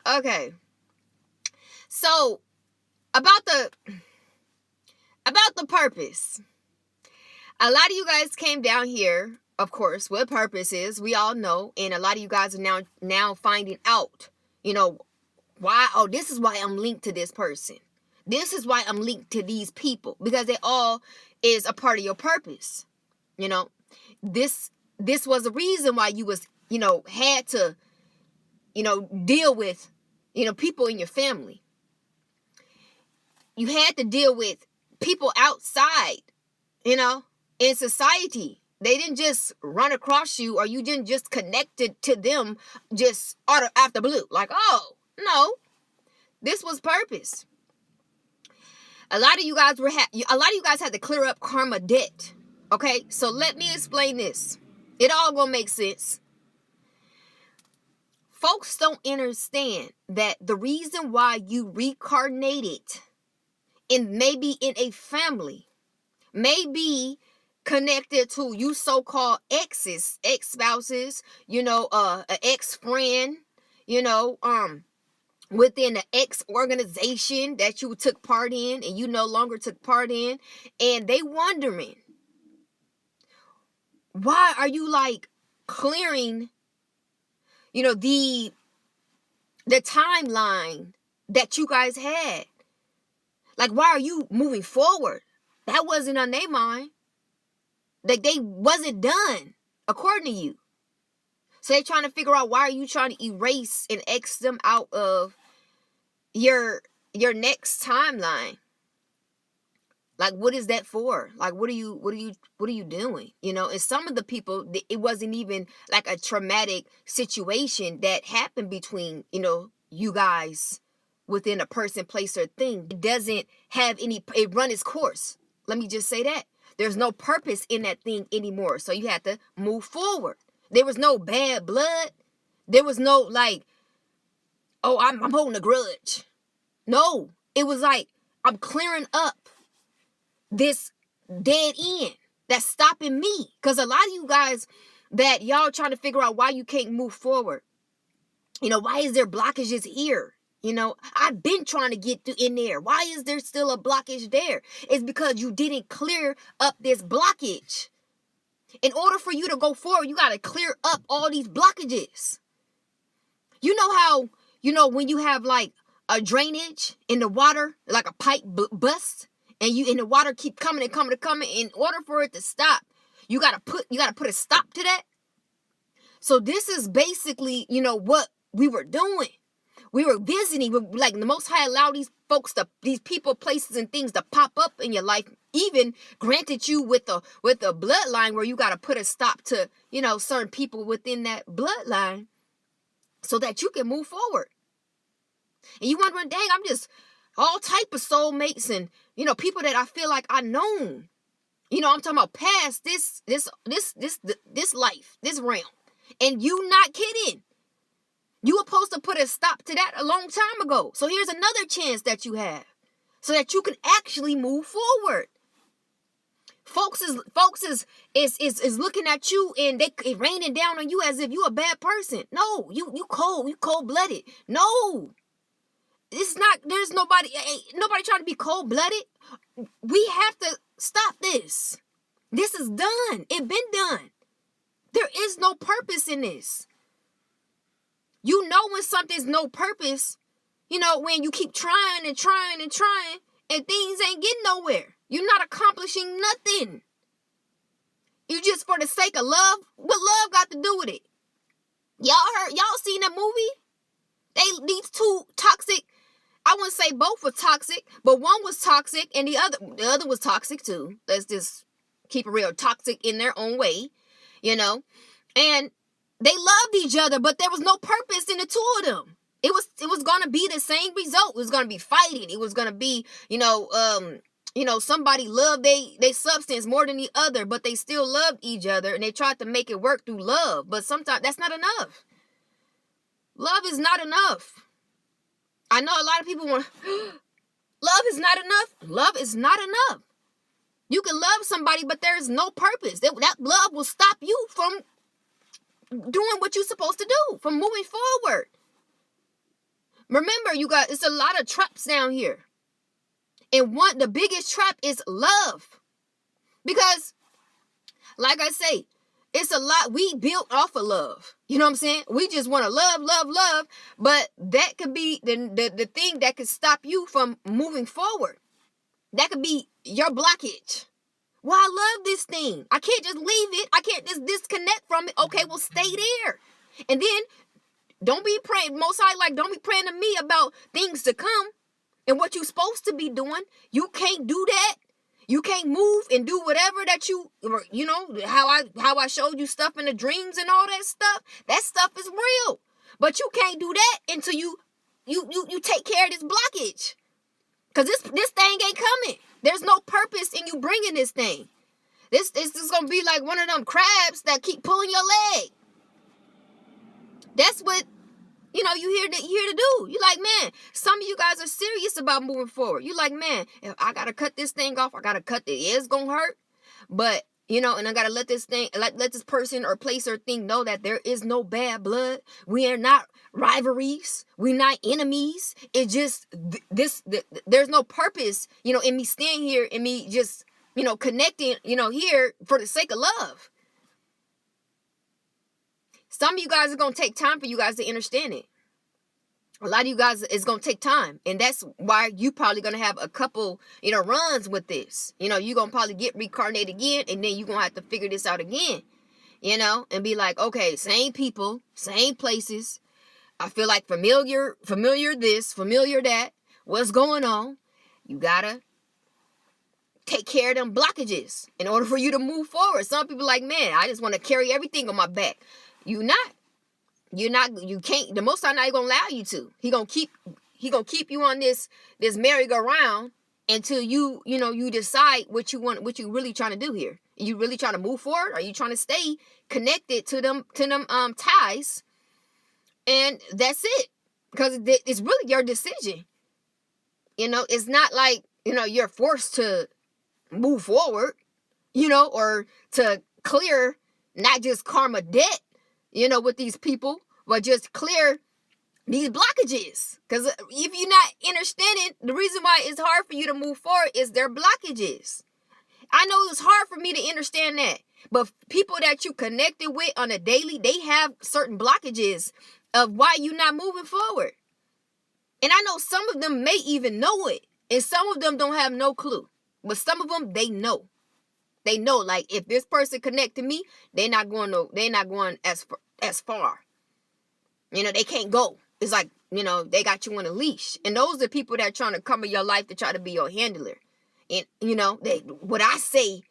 Okay. So about the purpose. A lot of you guys came down here, of course, what purpose is. We all know, and a lot of you guys are now finding out, why. Oh, this is why I'm linked to this person. This is why I'm linked to these people, because they all is a part of your purpose. This was the reason why you was, had to, deal with, people in your family. You had to deal with people outside, in society. They didn't just run across you, or you didn't just connected to them just after blue. Like, oh, no, this was purpose. A lot of you guys had to clear up karma debt. Okay, so let me explain this. It all gonna make sense. Folks don't understand that the reason why you reincarnated maybe in a family, maybe connected to you so-called exes, ex-spouses, an ex-friend, within the ex organization that you took part in and you no longer took part in, and they wondering, why are you like clearing, the timeline that you guys had? Like, why are you moving forward? That wasn't on their mind. Like, they wasn't done according to you. So they're trying to figure out, why are you trying to erase and X them out of your next timeline? Like, what is that for? Like, what are you doing? And some of the people, it wasn't even like a traumatic situation that happened between, you guys within a person, place, or thing. It doesn't have it run its course. Let me just say that. There's no purpose in that thing anymore. So you have to move forward. There was no bad blood. There was no like, oh, I'm holding a grudge. No, it was like, I'm clearing up this dead end that's stopping me. Because a lot of you guys that y'all trying to figure out why you can't move forward. Why is there blockages here? I've been trying to get in there. Why is there still a blockage there? It's because you didn't clear up this blockage. In order for you to go forward, you got to clear up all these blockages. You know how, when you have like a drainage in the water, like a pipe bust, and the water keep coming and coming and coming. In order for it to stop, you gotta put a stop to that. So this is basically, what we were doing. We were visiting, like the Most High allowed these folks these people, places, and things to pop up in your life. Even granted you with a bloodline where you gotta put a stop to, certain people within that bloodline, so that you can move forward. And you wondering, dang, I'm just all type of soulmates and, people that I feel like I known. I'm talking about past this life, this realm. And you not kidding. You were supposed to put a stop to that a long time ago. So here's another chance that you have, so that you can actually move forward. Folks is looking at you and they raining down on you as if you a bad person. No, you cold-blooded. No. There's nobody trying to be cold-blooded. We have to stop this. This is done. It been done. There is no purpose in this. When something's no purpose, when you keep trying and trying and trying and things ain't getting nowhere. You're not accomplishing nothing. You just for the sake of love. What love got to do with it? Y'all seen that movie? These two toxic, I wouldn't say both were toxic, but one was toxic and the other was toxic too. Let's just keep it real. Toxic in their own way, and they loved each other, but there was no purpose in the two of them. It was going to be the same result. It was going to be fighting. It was going to be, somebody loved they substance more than the other, but they still loved each other and they tried to make it work through love. But sometimes that's not enough. Love is not enough. I know a lot of people want, love is not enough. Love is not enough. You can love somebody, but there is no purpose. That love will stop you from doing what you're supposed to do, from moving forward. Remember, you guys, it's a lot of traps down here. And the biggest trap is love. Because, like I say, it's a lot. We built off of love. You know what I'm saying? We just want to love, love, love. But that could be the thing that could stop you from moving forward. That could be your blockage. Well, I love this thing. I can't just leave it. I can't just disconnect from it. Okay, well, stay there. And then don't be praying. Most high, like, don't be praying to me about things to come and what you're supposed to be doing. You can't do that. You can't move and do whatever that you know, how I showed you stuff in the dreams and all that stuff. That stuff is real. But you can't do that until you take care of this blockage. Because this thing ain't coming. There's no purpose in you bringing this thing. This is going to be like one of them crabs that keep pulling your leg. That's what, you know, you here to do. You like, man, some of you guys are serious about moving forward. You like, man, if I got to cut this thing off, I got to cut it. Yeah, it's going to hurt. But, you know, and I got to let this person or place or thing know that there is no bad blood. We are not rivalries. We're not enemies. It just, there's no purpose, you know, in me staying here and me just, you know, connecting, you know, here for the sake of love. Some of you guys are going to take time for you guys to understand it. A lot of you guys, it's going to take time. And that's why you probably going to have a couple, you know, runs with this. You know, you're going to probably get reincarnated again. And then you're going to have to figure this out again. You know, and be like, okay, same people, same places. I feel like familiar this, familiar that. What's going on? You got to take care of them blockages in order for you to move forward. Some people like, man, I just want to carry everything on my back. You can't, the Most High not gonna allow you to. He gonna keep you on this merry-go-round until you decide what you really trying to do here. Are you really trying to move forward? Are you trying to stay connected to them ties? And that's it. Because it's really your decision. You know, it's not like, you know, you're forced to move forward, you know, or to clear not just karma debt, you know, with these people, but just clear these blockages. Because if you're not understanding, the reason why it's hard for you to move forward is their blockages. I know it's hard for me to understand that. But people that you connected with on a daily, they have certain blockages of why you're not moving forward. And I know some of them may even know it. And some of them don't have no clue. But some of them, they know. They know, like, if this person connected me, they're not going as far. You know, they can't go. It's like, you know, they got you on a leash. And those are people that are trying to come in your life to try to be your handler. And, you know, what I say,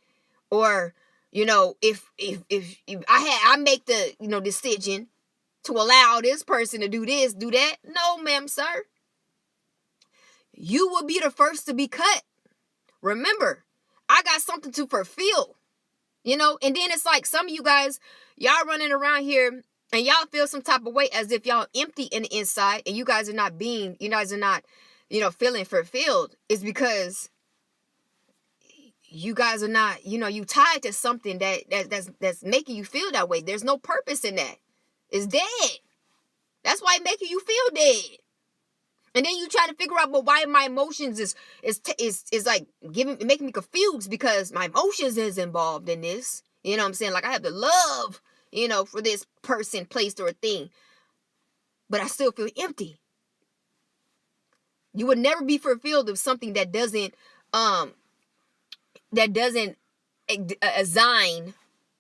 or, you know, if I make the, you know, decision to allow this person to do this, do that. No, ma'am, sir. You will be the first to be cut. Remember, I got something to fulfill, you know, and then it's like some of you guys, y'all running around here and y'all feel some type of way as if y'all empty in the inside and you guys are not, you know, feeling fulfilled. It's because you guys are not, you know, you tied to something that's making you feel that way. There's no purpose in that. It's dead. That's why it's making you feel dead. And then you try to figure out, but why my emotions is like making me confused because my emotions is involved in this. You know what I'm saying? Like I have the love, you know, for this person, place, or a thing. But I still feel empty. You would never be fulfilled of something that doesn't assign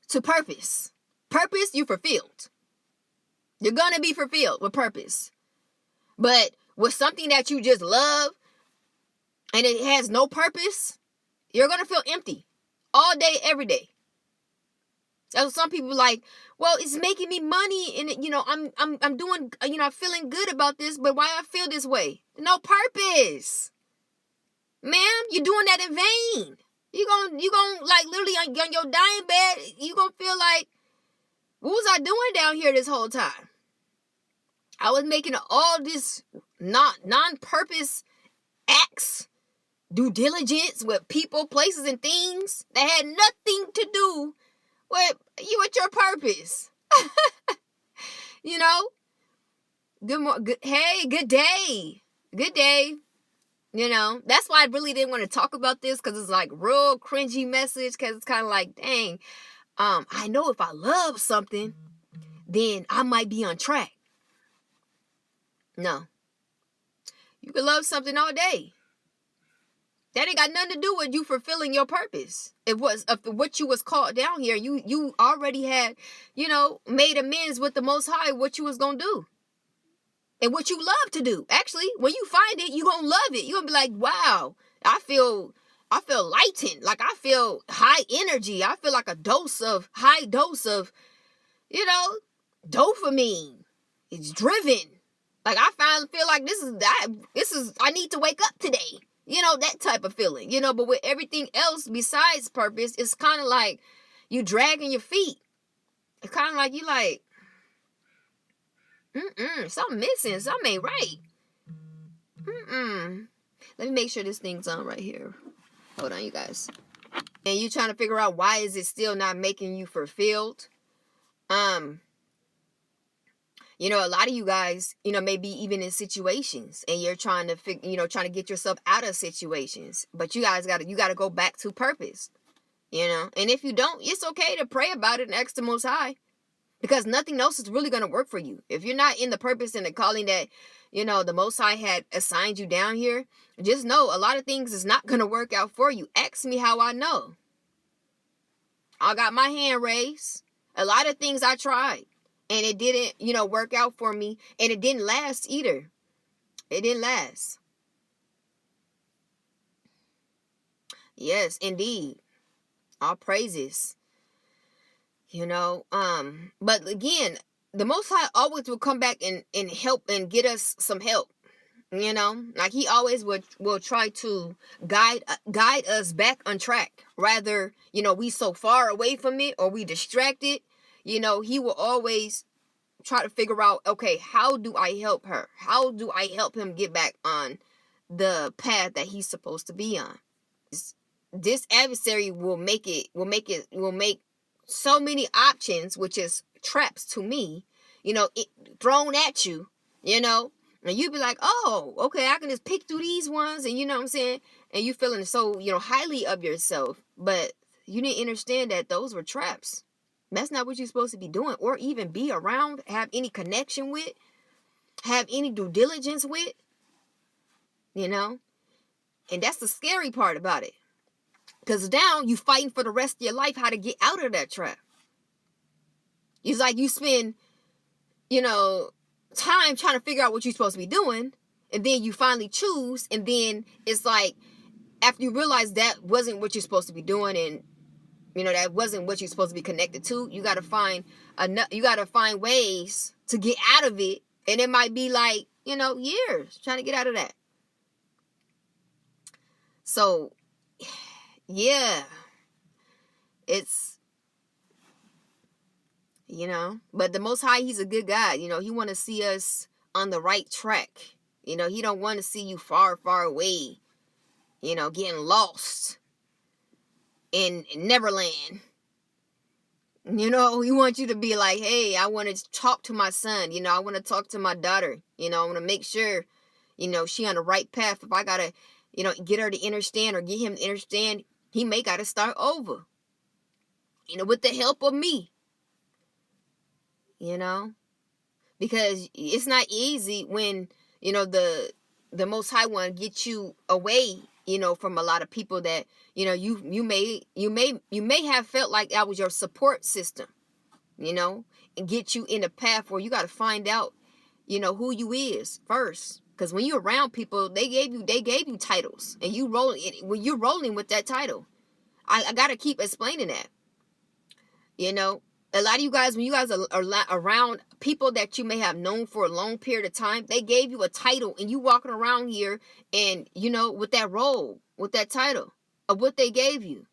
to purpose. Purpose, you fulfilled. You're gonna be fulfilled with purpose. But with something that you just love and it has no purpose, you're going to feel empty all day, every day. So some people like, well, it's making me money and, you know, I'm doing, you know, I'm feeling good about this, but why I feel this way? No purpose. Ma'am, you're doing that in vain. You gonna like literally on your dying bed, you gonna feel like, what was I doing down here this whole time? I was making all this non-purpose acts, due diligence with people, places, and things that had nothing to do with your purpose. You know? Hey, good day. Good day. You know, that's why I really didn't want to talk about this, because it's like real cringy message, because it's kind of like, dang, I know if I love something, then I might be on track. No. You can love something all day. That ain't got nothing to do with you fulfilling your purpose. It was what you was called down here. You already had, made amends with the Most High what you was gonna do. And what you love to do. Actually, when you find it, you gonna love it. You gonna be like, wow, I feel lightened. Like I feel high energy. I feel like high dose of, dopamine. It's driven. Like I feel like I need to wake up today. That type of feeling. But with everything else besides purpose, it's kind of like you dragging your feet. It's kind of like you like, something missing. Something ain't right. Let me make sure this thing's on right here. Hold on, you guys. And you trying to figure out why is it still not making you fulfilled? A lot of you guys, maybe even in situations, and you're trying to get yourself out of situations. But you guys you gotta go back to purpose. And if you don't, it's okay to pray about it and ask the Most High. Because nothing else is really going to work for you. If you're not in the purpose and the calling that, the Most High had assigned you down here, just know a lot of things is not going to work out for you. Ask me how I know. I got my hand raised. A lot of things I tried, and it didn't, work out for me. And it didn't last either. It didn't last. Yes, indeed. All praises. But again, the Most High always will come back and help and get us some help. Like he always will try to guide us back on track. Rather, we so far away from it or we distracted, he will always try to figure out, okay, how do I help her? How do I help him get back on the path that he's supposed to be on? This adversary will make so many options, which is traps to me, thrown at you, and you'd be like, oh, okay, I can just pick through these ones, and you know what I'm saying? And you feeling so, highly of yourself, but you didn't understand that those were traps. That's not what you're supposed to be doing, or even be around, have any connection with, have any due diligence with, and that's the scary part about it. Because now you fighting for the rest of your life how to get out of that trap. It's like you spend, time trying to figure out what you're supposed to be doing. And then you finally choose. And then it's like, after you realize that wasn't what you're supposed to be doing. And, that wasn't what you're supposed to be connected to. You got to find ways to get out of it. And it might be like, years trying to get out of that. So, yeah, it's, but the Most High, he's a good God. He want to see us on the right track. He don't want to see you far, far away, getting lost in Neverland. He wants you to be like, hey, I want to talk to my son. I want to talk to my daughter. I want to make sure, she on the right path. If I got to, get her to understand or get him to understand, he may got to start over, with the help of me, because it's not easy when, the Most High one gets you away, from a lot of people that, you may have felt like that was your support system, and get you in a path where you got to find out, who you is first. Because when you're around people, they gave you titles, and when you're rolling with that title, I got to keep explaining that. A lot of you guys, when you guys are around people that you may have known for a long period of time, they gave you a title, and you walking around here and, with that role, with that title of what they gave you.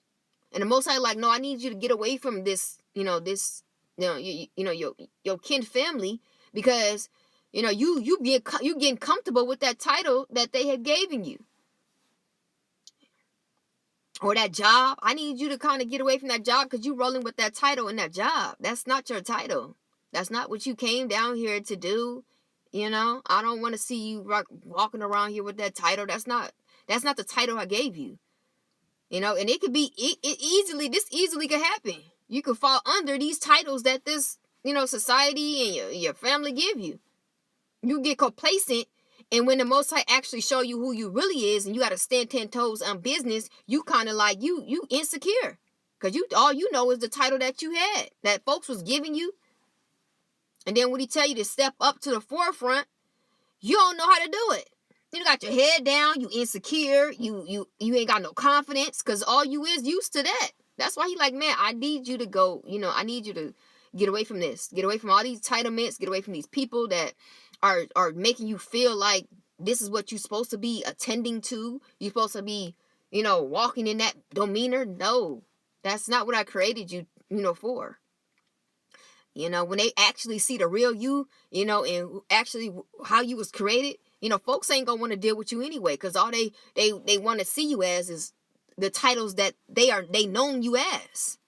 And the Most High like, no, I need you to get away from this, your kin family, because, you getting comfortable with that title that they had given you. Or that job. I need you to kind of get away from that job because you're rolling with that title and that job. That's not your title. That's not what you came down here to do. You know, I don't want to see you walking around here with that title. That's not the title I gave you. You know, and it could be this easily could happen. You could fall under these titles that this, society and your family give you. You get complacent, and when the Most High actually show you who you really is, and you got to stand 10 toes on business, you kind of like you insecure, because all you know is the title that you had, that folks was giving you. And then when he tell you to step up to the forefront, you don't know how to do it. You got your head down, you insecure, you ain't got no confidence, because all you is used to that. That's why he like, man, I need you to go, I need you to get away from this. Get away from all these entitlements, get away from these people that are making you feel like this is what you're supposed to be attending to. You're supposed to be, walking in that demeanor. No, that's not what I created you, for. When they actually see the real you, and actually how you was created, folks ain't gonna want to deal with you anyway, because all they want to see you as is the titles that they known you as.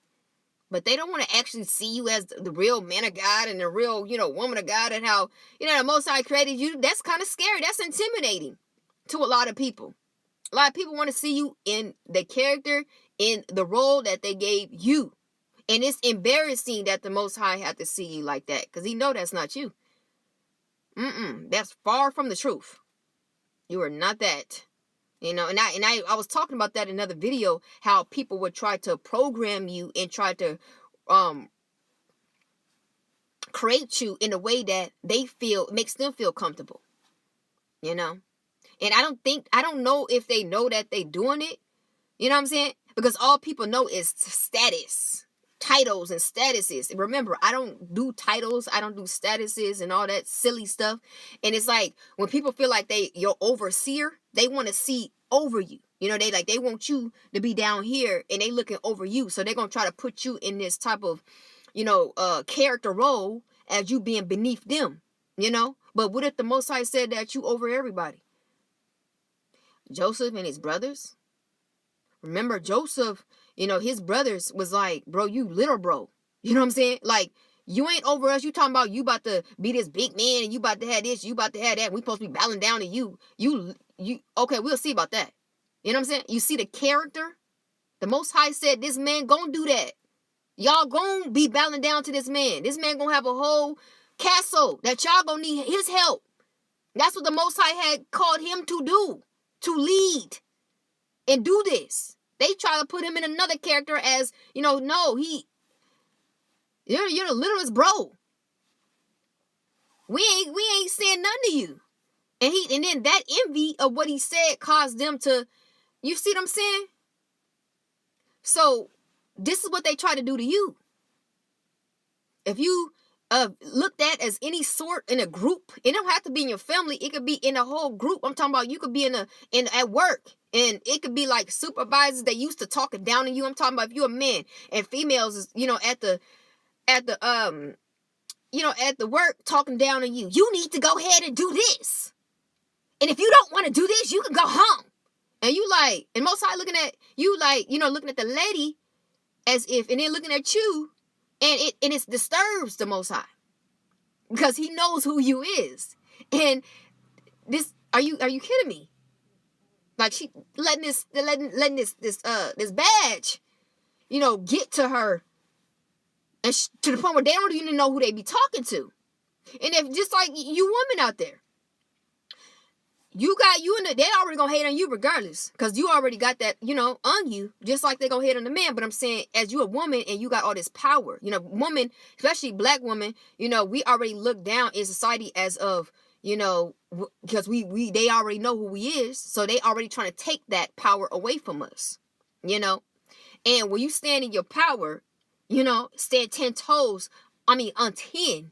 But they don't want to actually see you as the real man of God and the real, woman of God, and how, the Most High created you. That's kind of scary. That's intimidating to a lot of people. A lot of people want to see you in the character, in the role that they gave you. And it's embarrassing that the Most High had to see you like that, because he know that's not you. That's far from the truth. You are not that. And I was talking about that in another video, how people would try to program you and try to create you in a way that makes them feel comfortable. And I don't know if they know that they doing it. You know what I'm saying? Because all people know is status. Titles and statuses. Remember, I don't do titles, I don't do statuses and all that silly stuff. And it's like when people feel like you're overseer, they want to see over you. They want you to be down here, and they looking over you. So they're gonna try to put you in this type of, character role as you being beneath them. But what if the Most High said that you over everybody? Joseph and his brothers. Remember, Joseph, his brothers was like, bro, you little bro. You know what I'm saying? Like, you ain't over us. You talking about you about to be this big man, and you about to have this, you about to have that. We supposed to be bowing down to you. You, okay, we'll see about that. You know what I'm saying? You see the character? The Most High said this man gonna do that. Y'all gonna be bowing down to this man. This man gonna have a whole castle that y'all gonna need his help. That's what the Most High had called him to do, to lead and do this. They try to put him in another character as, no, you're the littlest bro. We ain't saying nothing to you. And then that envy of what he said caused them to, you see what I'm saying? So this is what they try to do to you. If you looked at as any sort in a group, it don't have to be in your family. It could be in a whole group. I'm talking about you could be at work. And it could be like supervisors that used to talking down on you. I'm talking about if you're a man, and females is, at the work talking down on you. You need to go ahead and do this. And if you don't want to do this, you can go home. And you like, and Most High looking at you like, looking at the lady as if, and then looking at you, and it disturbs the Most High, because he knows who you is. And this, are you kidding me? Like, she letting this badge, get to her, and to the point where they don't even know who they be talking to. And if just like you women out there, they already gonna hate on you regardless, because you already got that, on you, just like they gonna hate on the man. But I'm saying, as you a woman and you got all this power, woman, especially black women, we already look down in society as of, because they already know who we is, so they already trying to take that power away from us, and when you stand in your power, stand 10 toes, on 10,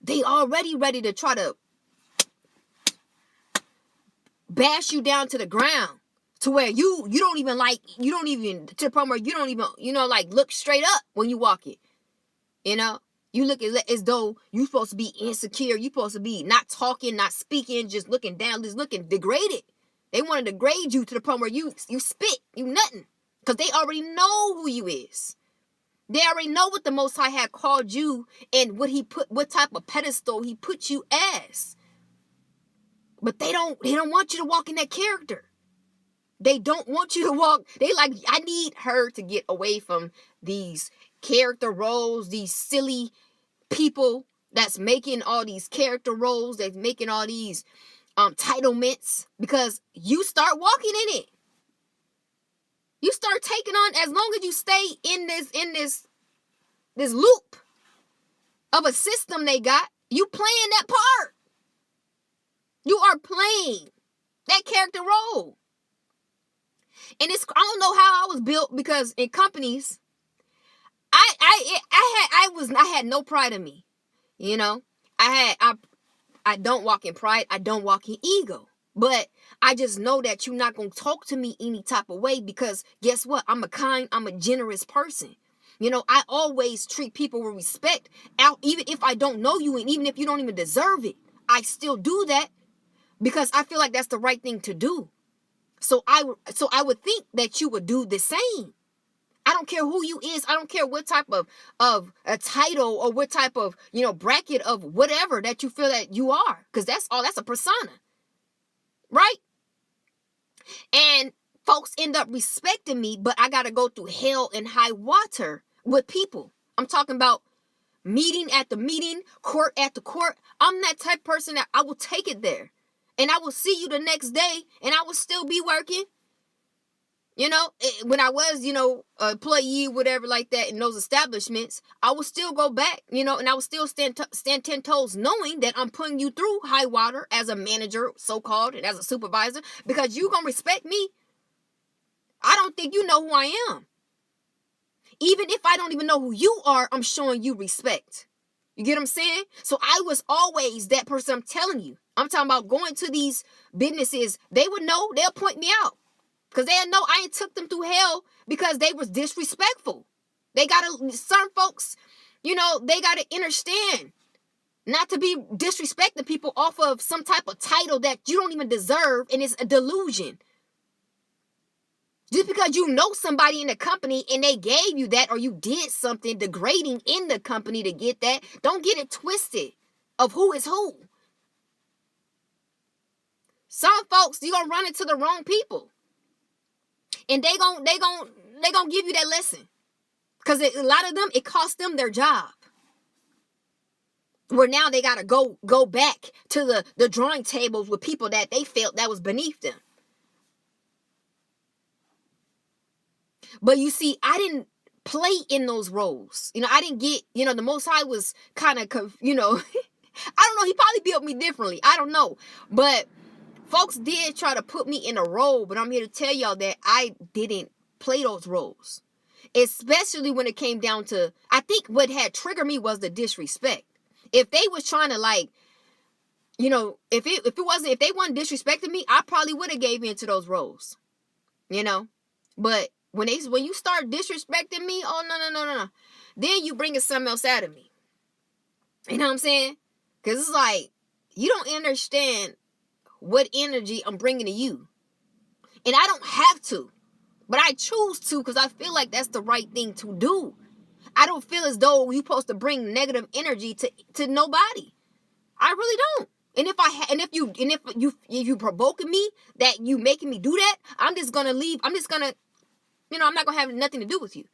they already ready to try to bash you down to the ground, to where you don't even to the point where you don't even, look straight up when you walk it, You look as though you're supposed to be insecure. You're supposed to be not talking, not speaking, just looking down, just looking degraded. They want to degrade you to the point where you spit, you nothing. Because they already know who you is. They already know what the Most High had called you and what type of pedestal he put you as. But they don't want you to walk in that character. They don't want you to walk. They like, I need her to get away from these character roles, these silly people that's making all these character roles, that's making all these entitlements, because you start walking in it. You start taking on, as long as you stay in this loop of a system they got, you playing that part. You are playing that character role. And I don't know how I was built, because in companies, I had no pride in me. You know, I don't walk in pride. I don't walk in ego. But I just know that you're not going to talk to me any type of way, because guess what? I'm a generous person. You know, I always treat people with respect, even if I don't know you, and even if you don't even deserve it. I still do that because I feel like that's the right thing to do. So I would think that you would do the same. I don't care who you is. I don't care what type of a title or what type of, bracket of whatever that you feel that you are. Because that's a persona. Right? And folks end up respecting me, but I got to go through hell and high water with people. I'm talking about meeting at the meeting, court at the court. I'm that type of person that I will take it there. And I will see you the next day, and I will still be working. When I was, a employee, whatever like that in those establishments, I will still go back, and I will still stand 10 toes knowing that I'm putting you through high water as a manager, so-called, and as a supervisor, because you're going to respect me. I don't think you know who I am. Even if I don't even know who you are, I'm showing you respect. You get what I'm saying? So I was always that person. I'm telling you. I'm talking about going to these businesses. They would know. They'll point me out. Because they'll know I ain't took them through hell because they was disrespectful. Some folks, they got to understand not to be disrespecting people off of some type of title that you don't even deserve, and it's a delusion. Just because you know somebody in the company and they gave you that, or you did something degrading in the company to get that, don't get it twisted of who is who. Some folks, you're going to run into the wrong people. And they gon' give you that lesson. Because a lot of them, it cost them their job. Where now they got to go back to the drawing tables with people that they felt that was beneath them. But you see, I didn't play in those roles. I didn't get, the Most High was kind of, I don't know, he probably built me differently. I don't know. But folks did try to put me in a role, but I'm here to tell y'all that I didn't play those roles. Especially when it came down to, I think what had triggered me was the disrespect. If they was trying to if they wasn't disrespecting me, I probably would have gave in to those roles. But when you start disrespecting me, oh no. Then you bringing something else out of me. You know what I'm saying? Because it's like, you don't understand what energy I'm bringing to you. And I don't have to. But I choose to, because I feel like that's the right thing to do. I don't feel as though you're supposed to bring negative energy to nobody. I really don't. And if you provoking me, that you making me do that, I'm just gonna leave. I'm just gonna, I'm not gonna have nothing to do with you.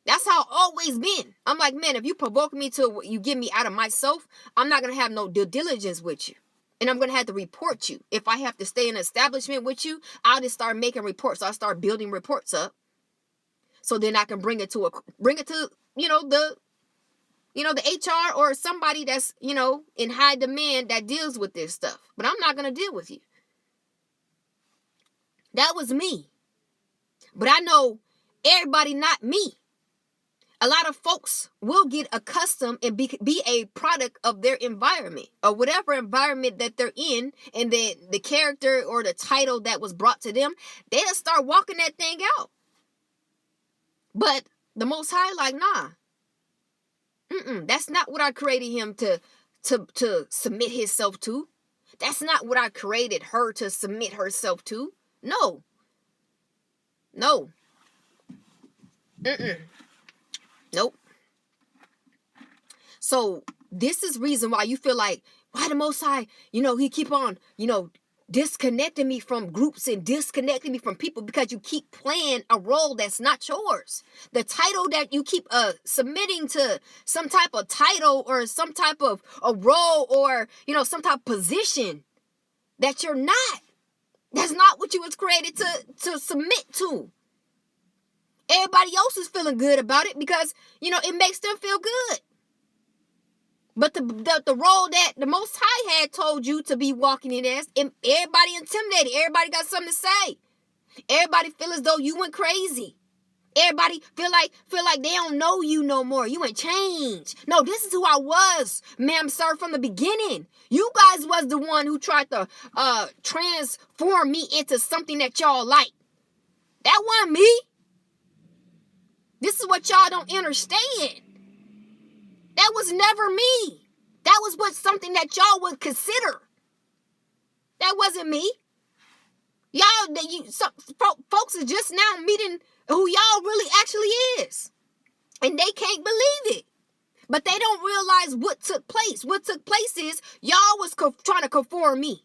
That's how I've always been. I'm like, man, if you provoke me to you get me out of myself, I'm not gonna have no due diligence with you. And I'm going to have to report you. If I have to stay in an establishment with you, I'll just start making reports. I'll start building reports up. So then I can bring it to the HR or somebody that's, in high demand that deals with this stuff. But I'm not going to deal with you. That was me. But I know everybody not me. A lot of folks will get accustomed and be a product of their environment or whatever environment that they're in, and the character or the title that was brought to them, they'll start walking that thing out. But the Most High, like, nah. That's not what I created him to submit himself to. That's not what I created her to submit herself to. No. Nope. So this is reason why you feel like, why the Most High, he keep on, disconnecting me from groups and disconnecting me from people, because you keep playing a role that's not yours. The title that you keep submitting to, some type of title or some type of a role, or some type of position that you're not. That's not what you was created to submit to. Everybody else is feeling good about it because it makes them feel good. But the role that the Most High had told you to be walking in as, everybody intimidated. Everybody got something to say. Everybody feel as though you went crazy. Everybody feel like they don't know you no more. You ain't changed. No, this is who I was, ma'am, sir, from the beginning. You guys was the one who tried to transform me into something that y'all like. That wasn't me. This is what y'all don't understand. That was never me. That was something that y'all would consider. That wasn't me. Folks are just now meeting who y'all really actually is. And they can't believe it. But they don't realize what took place. What took place is y'all was trying to conform me.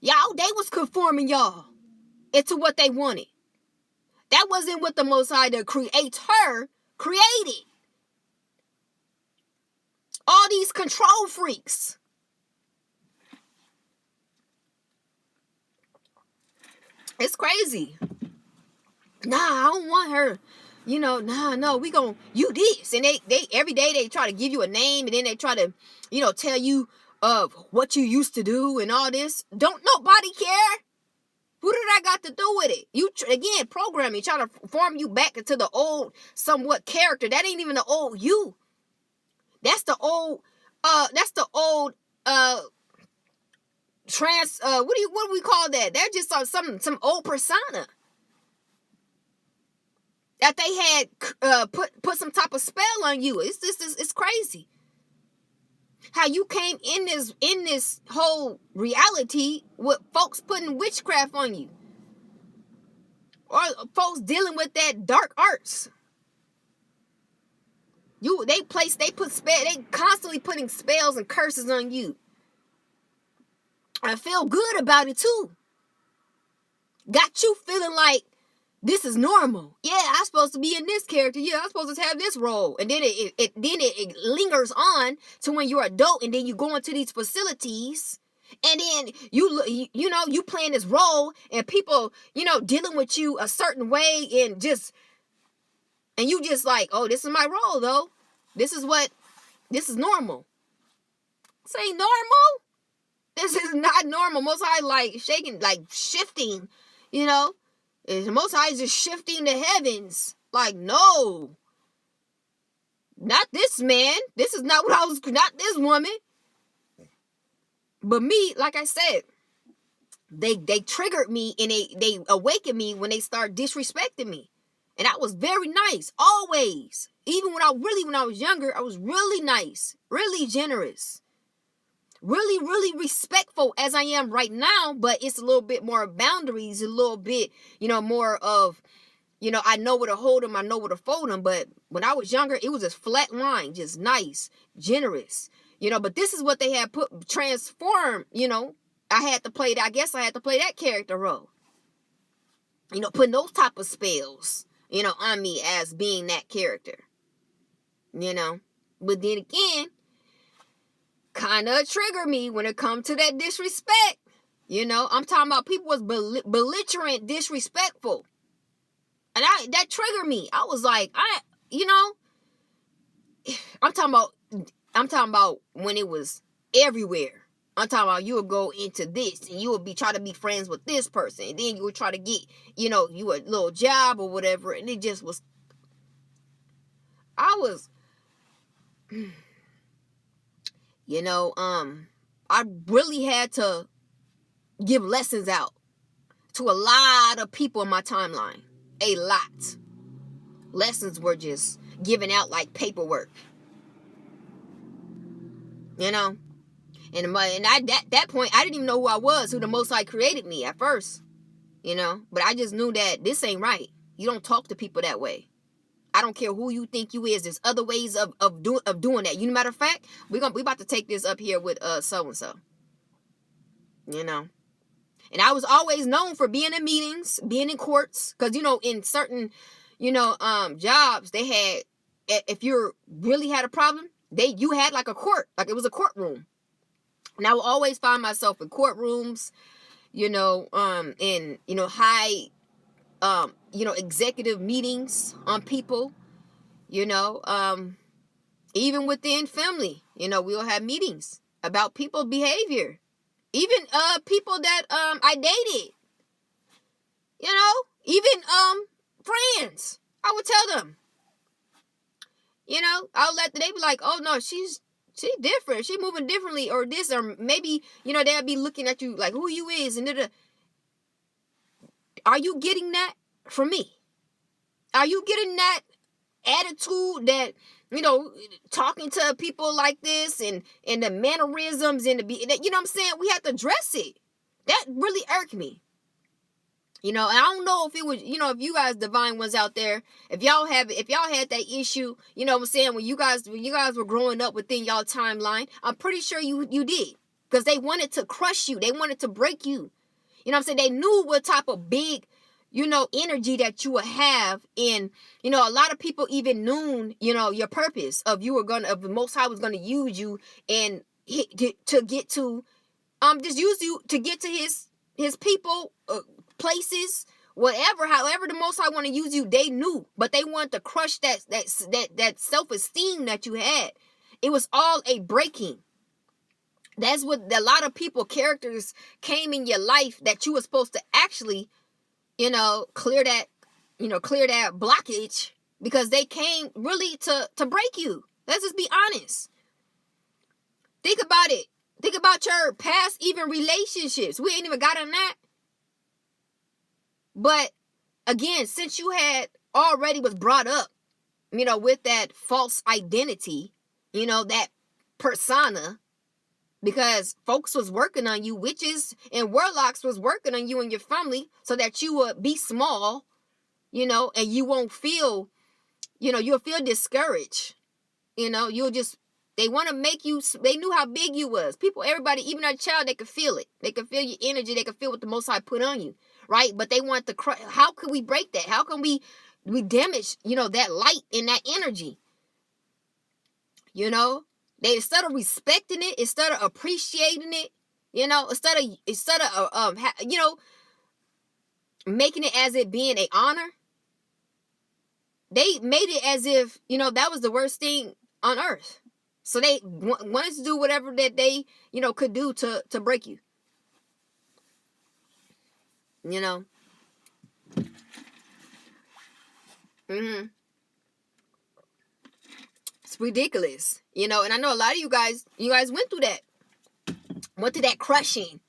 They was conforming y'all into what they wanted. That wasn't what the Most High, the Creator, created. All these control freaks. It's crazy. Nah, I don't want her. No, we gon' you this. And they every day they try to give you a name, and then they try to, tell you of what you used to do and all this. Don't nobody care. Who did I got to do with it? You, again, programming, trying to form you back into the old, somewhat character. That ain't even the old you. That's the old, what do we call that? They're just some old persona that they had put some type of spell on you. It's crazy how you came in this whole reality with folks putting witchcraft on you, or folks dealing with that dark arts. They constantly putting spells and curses on you. I feel good about it too. Got you feeling like this is normal. Yeah, I'm supposed to be in this character. Yeah, I'm supposed to have this role. And then it lingers on to when you're adult, and then you go into these facilities, and then you playing this role, and people dealing with you a certain way, and you just like, oh, this is my role though. This is normal. This ain't normal. This is not normal. Most High like shaking, like shifting, The Most High is just shifting the heavens. Like, no. Not this man. This is not not this woman. But me, like I said, they triggered me, and they awakened me when they start disrespecting me. And I was very nice, always. Even when I was younger, I was really nice, really generous. Really, really respectful as I am right now, but it's a little bit more boundaries, a little bit, more of, I know where to hold them, I know where to fold them. But when I was younger, it was just flat line, just nice, generous, but this is what they had transformed, I had to play that character role, putting those type of spells, on me as being that character, but then again, kind of trigger me when it comes to that disrespect. I'm talking about people was belligerent, disrespectful. And that triggered me. I was like, I'm talking about when it was everywhere. I'm talking about you would go into this, and you would try to be friends with this person, and then you would try to get, you a little job or whatever, and it just was, I really had to give lessons out to a lot of people in my timeline. A lot. Lessons were just given out like paperwork. And at that point, I didn't even know who I was, who the Most High created me at first. But I just knew that this ain't right. You don't talk to people that way. I don't care who you think you is. There's other ways of doing that. You know, matter of fact, we about to take this up here with so and so. You know. And I was always known for being in meetings, being in courts, because you know, in certain, you know, jobs, they had, if you really had a problem, you had like a court, like it was a courtroom. And I would always find myself in courtrooms, you know, in, you know, high, you know, executive meetings on people, you know, even within family, you know, we'll have meetings about people's behavior. Even people that I dated, you know, even friends, I would tell them, you know, they be like, oh no, she's different, she moving differently, or this, or maybe, you know, they'll be looking at you like who you is, and are you getting that from me? Are you getting that attitude, that, you know, talking to people like this, and the mannerisms, and you know what I'm saying? We have to address it. That really irked me. You know, and I don't know if it was, you know, if you guys divine ones out there, if y'all had that issue, you know what I'm saying, when you guys were growing up within y'all timeline, I'm pretty sure you did. Because they wanted to crush you. They wanted to break you. You know what I'm saying? They knew what type of big, you know, energy that you would have. In, you know, a lot of people even knew, you know, your purpose of the Most High was gonna use you, and to get to, just use you to get to his people, places, whatever, however the Most High want to use you. They knew, but they wanted to crush that self-esteem that you had. It was all a breaking. That's what a lot of people, characters came in your life that you were supposed to actually, you know, clear that blockage, because they came really to break you. Let's just be honest. Think about it. Think about your past, even relationships. We ain't even got on that. But again, since you had already was brought up, you know, with that false identity, you know, that persona, because folks was working on you, witches and warlocks was working on you and your family, so that you would be small, you know, and you won't feel, you know, you'll feel discouraged. You know, they want to make you, they knew how big you was. People, everybody, even a child, they could feel it. They could feel your energy. They could feel what the Most High put on you, right? But they want to, how can we break that? How can we damage, you know, that light and that energy? You know, they, instead of respecting it, instead of appreciating it, you know, instead of you know, making it as it being an honor, they made it as if, you know, that was the worst thing on earth. So they wanted to do whatever that they, you know, could do to break you. You know. It's ridiculous. You know, and I know a lot of you guys went through that. Went through that crushing.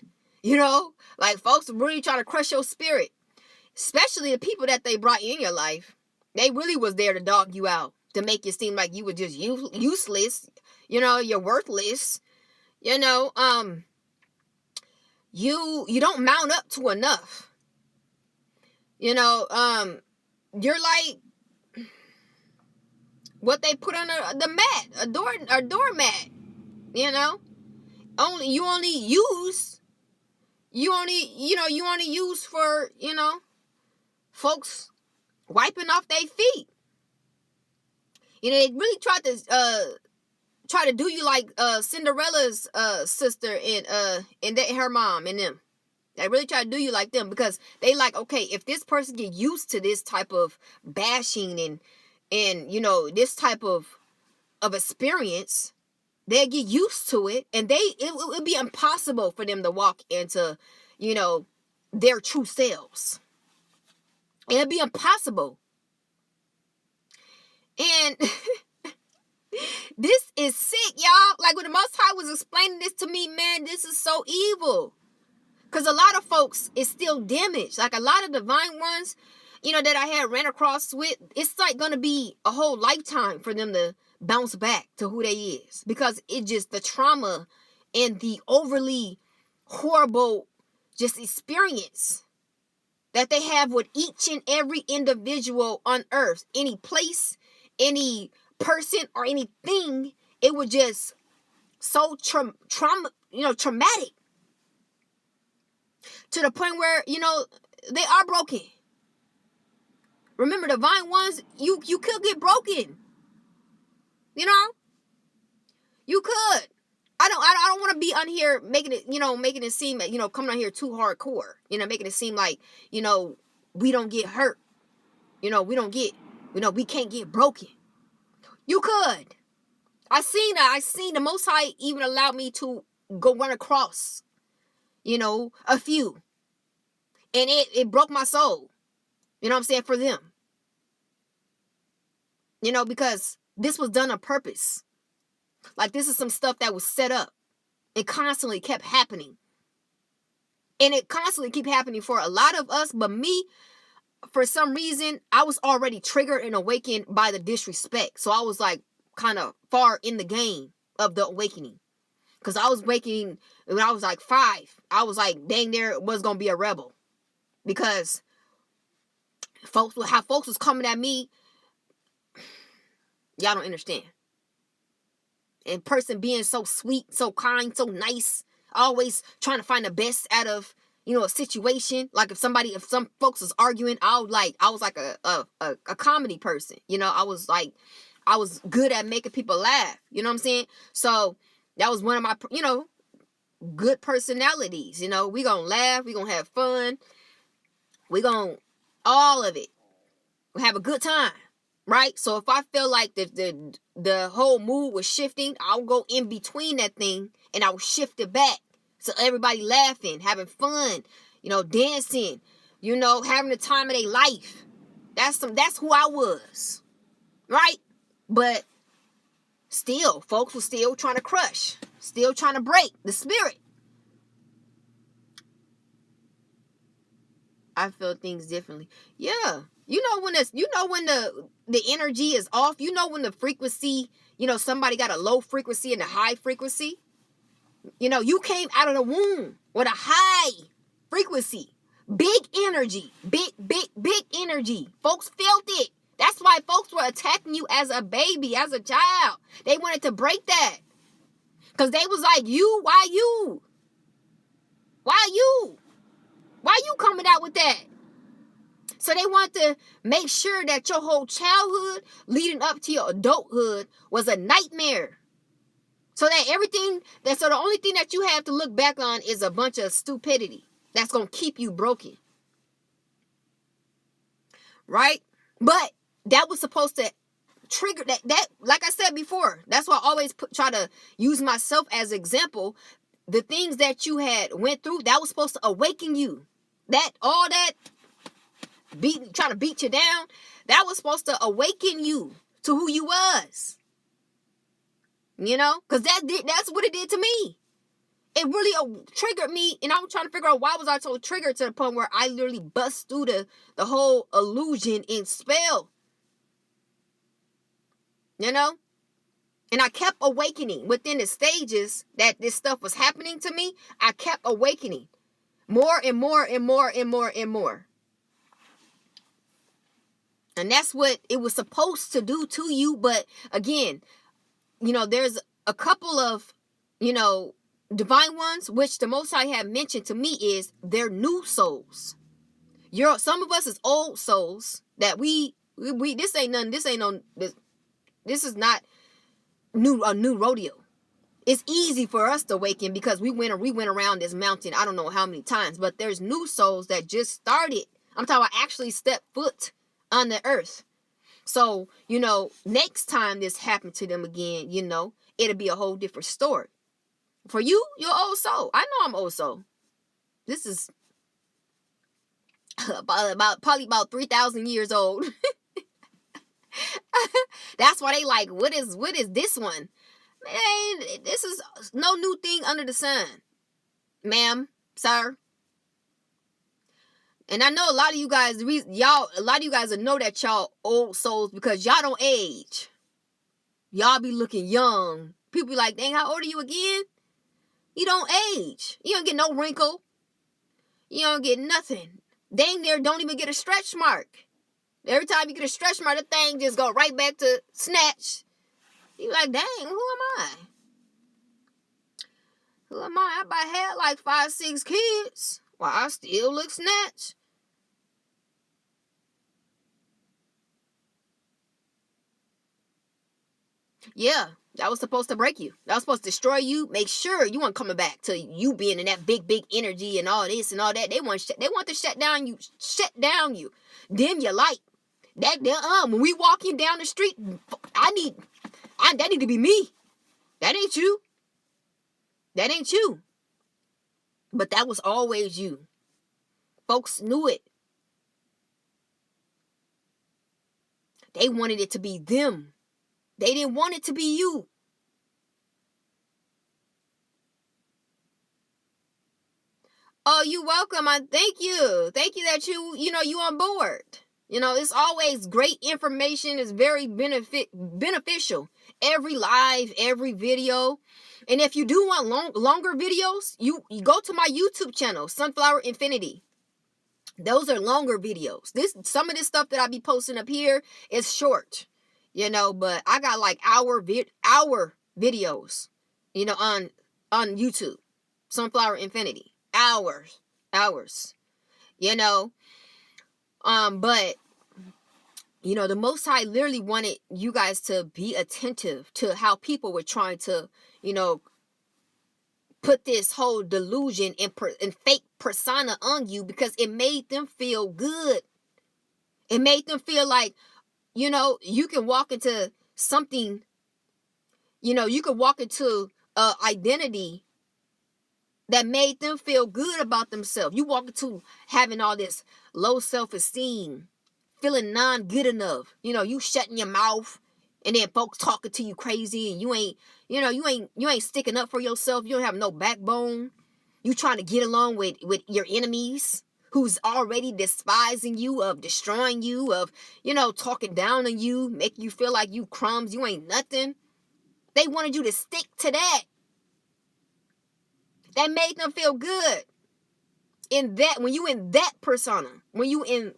You know, like folks really try to crush your spirit. Especially the people that they brought in your life. They really was there to dog you out, to make you seem like you were just useless. You know, you're worthless. You know, you don't mount up to enough. You know, you're like what they put on the mat, a doormat. You know, you only use for, you know, folks wiping off their feet. You know, they really tried to do you like Cinderella's sister and her mom and them. They really try to do you like them, because they like, okay, if this person get used to this type of bashing and you know, this type of experience, they'll get used to it, and it would be impossible for them to walk into, you know, their true selves. It'd be impossible. And this is sick, y'all. Like, when the Most High was explaining this to me, man, this is so evil. Because a lot of folks is still damaged. Like, a lot of divine ones, you know, that I had ran across with, it's like going to be a whole lifetime for them to bounce back to who they is. Because it just, the trauma and the overly horrible just experience, that they have with each and every individual on earth, any place, any person, or anything, it was just so traumatic to the point where, they are broken. Remember, divine ones, you could get broken. You could. I don't want to be on here making it seem that, coming on here too hardcore, making it seem like, we don't get hurt. We can't get broken. You could. I seen the Most High even allowed me to go run across, a few. And it broke my soul. You know what I'm saying? For them. Because this was done on purpose. Like, this is some stuff that was set up. It constantly kept happening. And it constantly keep happening for a lot of us. But me, for some reason, I was already triggered and awakened by the disrespect. So I was like kind of far in the game of the awakening. Because I was awakening when I was like 5. I was like, dang, there was going to be a rebel. Because folks was coming at me, y'all don't understand. And person being so sweet, so kind, so nice, always trying to find the best out of, a situation. Like if some folks was arguing, I was like a comedy person. I was good at making people laugh. You know what I'm saying? So that was one of my, good personalities. We gonna laugh, we gonna have fun, we gonna all of it. We have a good time. Right? So if I feel like the whole mood was shifting, I'll go in between that thing and I'll shift it back. So everybody laughing, having fun, dancing, having the time of their life. That's who I was. Right? But still, folks were still trying to crush, still trying to break the spirit. I feel things differently. Yeah. When the energy is off, when the frequency, somebody got a low frequency and a high frequency. You came out of the womb with a high frequency, big energy, big energy. Folks felt it. That's why folks were attacking you as a baby, as a child. They wanted to break that. Because they was like, why you? Why you? Why you coming out with that? So they want to make sure that your whole childhood leading up to your adulthood was a nightmare. So the only thing that you have to look back on is a bunch of stupidity that's going to keep you broken. Right? But that was supposed to trigger that like I said before, that's why I always try to use myself as example. The things that you had went through, that was supposed to awaken you. All that trying to beat you down, that was supposed to awaken you to who you was. Because that's what it did to me. It really triggered me, and I was trying to figure out why was I so triggered to the point where I literally bust through the whole illusion and spell. And I kept awakening within the stages that this stuff was happening to me. I kept awakening more and more and more and more and more. And that's what it was supposed to do to you. But again, there's a couple of, divine ones, which the Most High have mentioned to me is they're new souls. Some of us is old souls that we this ain't nothing. This is not a new rodeo. It's easy for us to awaken because we went around this mountain I don't know how many times, but there's new souls that just started. I'm talking about actually step foot on the earth. So, next time this happened to them again, it'll be a whole different story. For you, you're old soul. I know I'm old soul. This is probably about 3,000 years old. That's why they like, what is this one? Man, this is no new thing under the sun. Ma'am, sir. And I know a lot of you guys, will know that y'all old souls because y'all don't age. Y'all be looking young. People be like, dang, how old are you again? You don't age. You don't get no wrinkle. You don't get nothing. Dang near don't even get a stretch mark. Every time you get a stretch mark, the thing just go right back to snatch. You like, dang, who am I? Who am I? I had like 5, 6 kids. Well, I still look snatched. Yeah, that was supposed to break you. That was supposed to destroy you. Make sure you weren't coming back to you being in that big energy and all this and all that. They want to shut down you, dim your light. When we walking down the street, that need to be me. That ain't you. That ain't you. But that was always you. Folks knew it. They wanted it to be them. They didn't want it to be you. Oh, you welcome. I thank you. Thank you that you on board. It's always great information. It's very beneficial. Every live, every video. And if you do want longer videos, you go to my YouTube channel, Sunflower Infinity. Those are longer videos. Some of this stuff that I be posting up here is short, but I got like hour videos, on YouTube, Sunflower Infinity, hours, but the Most High literally wanted you guys to be attentive to how people were trying to, put this whole delusion and fake persona on you, because it made them feel good. It made them feel like, you can walk into something, you could walk into an identity that made them feel good about themselves. You walk into having all this low self-esteem, feeling non-good enough. You shutting your mouth, and then folks talking to you crazy, and you ain't sticking up for yourself. You don't have no backbone. You trying to get along with your enemies who's already despising you, of destroying you, of, talking down on you, making you feel like you crumbs, you ain't nothing. They wanted you to stick to that. That made them feel good. When you in that persona, when you in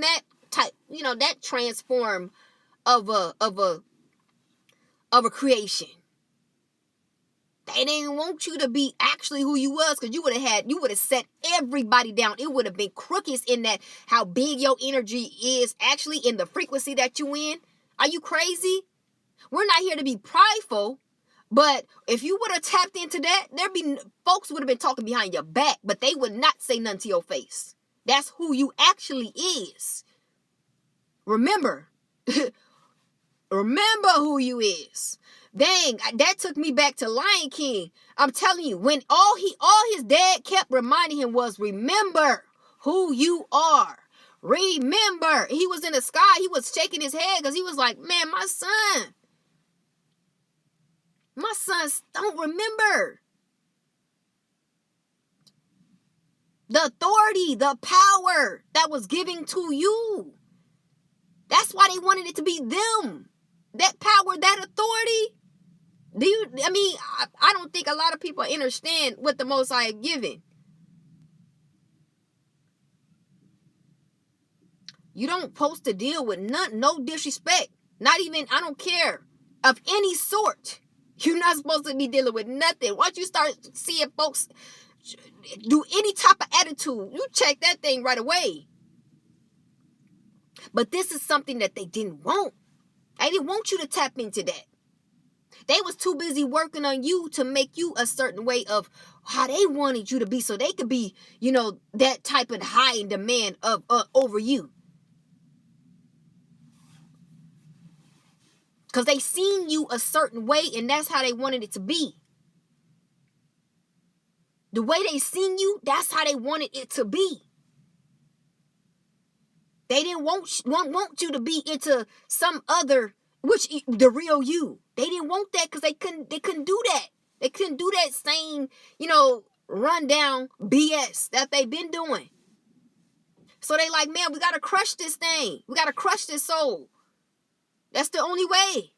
that type, that transform of a creation. They didn't want you to be actually who you was, because you would have set everybody down. It would have been crooked in that, how big your energy is actually in the frequency that you in. Are you crazy? We're not here to be prideful, but if you would have tapped into that, folks would have been talking behind your back, but they would not say nothing to your face. That's who you actually is. Remember. Remember who you is. Dang, that took me back to Lion King. I'm telling you, when all his dad kept reminding him was, remember who you are. Remember. He was in the sky. He was shaking his head because he was like, man, my sons don't remember. The authority, the power that was given to you. That's why they wanted it to be them. That power, that authority. I don't think a lot of people understand what the Most High is giving. You don't supposed to deal with no disrespect. Not even, I don't care, of any sort. You're not supposed to be dealing with nothing. Once you start seeing folks do any type of attitude, you check that thing right away. But this is something that they didn't want. They didn't want you to tap into that. They was too busy working on you to make you a certain way of how they wanted you to be, so they could be, that type of high in demand of over you. Because they seen you a certain way, and that's how they wanted it to be. The way they seen you, that's how they wanted it to be. They didn't want you to be into some other, which the real you. They didn't want that because they couldn't do that. They couldn't do that same, rundown BS that they've been doing. So they like, man, we got to crush this thing. We got to crush this soul. That's the only way.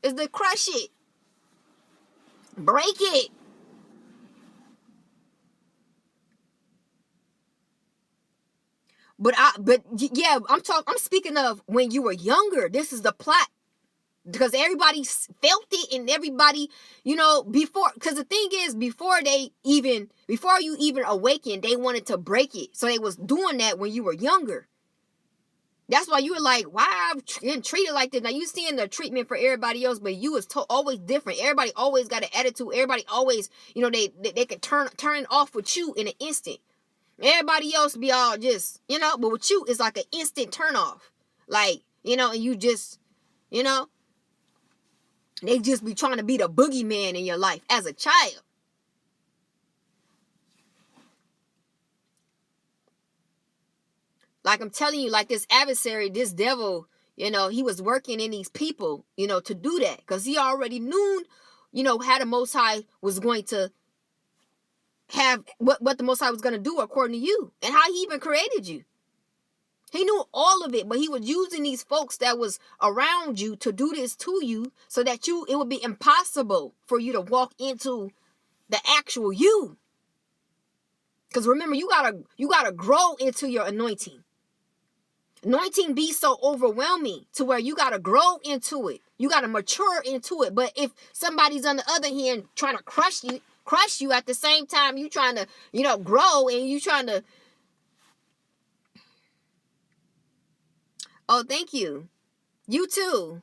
Is to crush it. Break it. But yeah, I'm speaking of when you were younger. This is the plot. Because everybody felt it, and everybody, before, because the thing is, before you even awakened, they wanted to break it. So they was doing that when you were younger. That's why you were like, why I'm getting treated like this? Now you seeing the treatment for everybody else, but you was always different. Everybody always got an attitude. Everybody always, they could turn off with you in an instant. Everybody else be all just, but with you, it's like an instant turn off. Like, and you just, they just be trying to be the boogeyman in your life as a child. Like I'm telling you, like this adversary, this devil, he was working in these people, to do that. Because he already knew, how the Most High was going to have, what the Most High was going to do according to you. And how he even created you. He knew all of it, but he was using these folks that was around you to do this to you so that it would be impossible for you to walk into the actual you. Because remember, you gotta grow into your anointing. Anointing be so overwhelming to where you gotta grow into it. You gotta mature into it. But if somebody's on the other hand trying to crush you at the same time, you trying to, grow, and you trying to. Oh, thank you. You too.